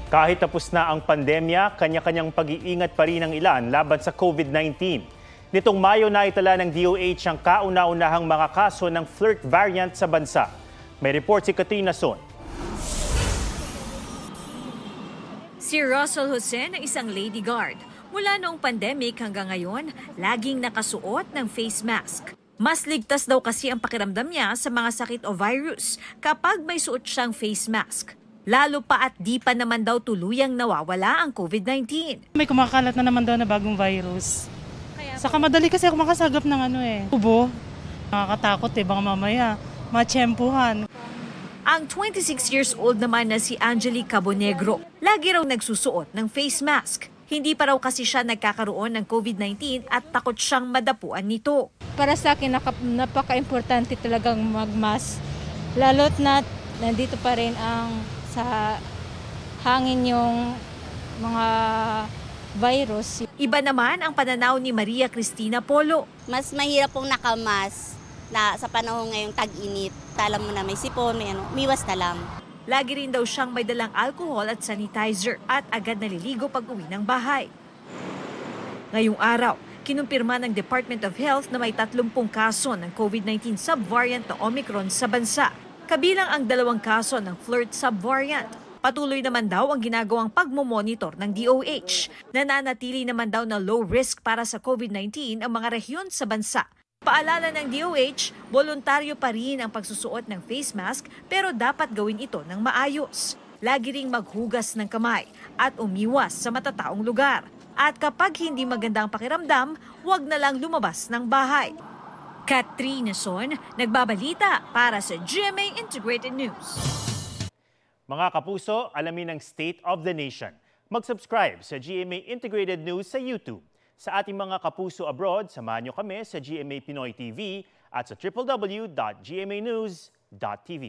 Kahit tapos na ang pandemya, kanya-kanyang pag-iingat pa rin ang ilan laban sa COVID-19. Nitong Mayo na itala ng DOH ang kauna-unahang mga kaso ng flirt variant sa bansa. May report si Katrina Son. Si Russell Jose na isang lady guard. Mula noong pandemic hanggang ngayon, laging nakasuot ng face mask. Mas ligtas daw kasi ang pakiramdam niya sa mga sakit o virus kapag may suot siyang face mask. Lalo pa at di pa naman daw tuluyang nawawala ang COVID-19. May kumakalat na naman daw na bagong virus. Saka madali kasi ako makasagap ng ubo. Nakakatakot baka mamaya matsyempuhan. Ang 26 years old naman na si Angelique Cabonegro, lagi raw nagsusuot ng face mask. Hindi pa raw kasi siya nagkakaroon ng COVID-19 at takot siyang madapuan nito. Para sa akin, napaka-importante talagang mag-mask. Lalo't na nandito pa rin ang sa hangin yung mga virus. Iba naman ang pananaw ni Maria Cristina Polo. Mas mahirap pong nakamas na sa panahon ngayong tag-init. Alam mo na may sipon, may umiwas na lang. Lagi rin daw siyang may dalang alcohol at sanitizer at agad naliligo pag uwi ng bahay. Ngayong araw, kinumpirma ng Department of Health na may 30 kaso ng COVID-19 subvariant na Omicron sa bansa. Kabilang ang 2 kaso ng flirt subvariant. Patuloy naman daw ang ginagawang pagmomonitor ng DOH. Nananatili naman daw na low risk para sa COVID-19 ang mga rehiyon sa bansa. Paalala ng DOH, voluntaryo pa rin ang pagsusuot ng face mask pero dapat gawin ito ng maayos. Lagi ring maghugas ng kamay at umiwas sa matataong lugar. At kapag hindi maganda ang pakiramdam, huwag na lang lumabas ng bahay. Katrina Son, nagbabalita para sa GMA Integrated News. Mga kapuso, alamin ang State of the Nation. Mag-subscribe sa GMA Integrated News sa YouTube. Sa ating mga kapuso abroad, samahan niyo kami sa GMA Pinoy TV at sa www.gmanews.tv.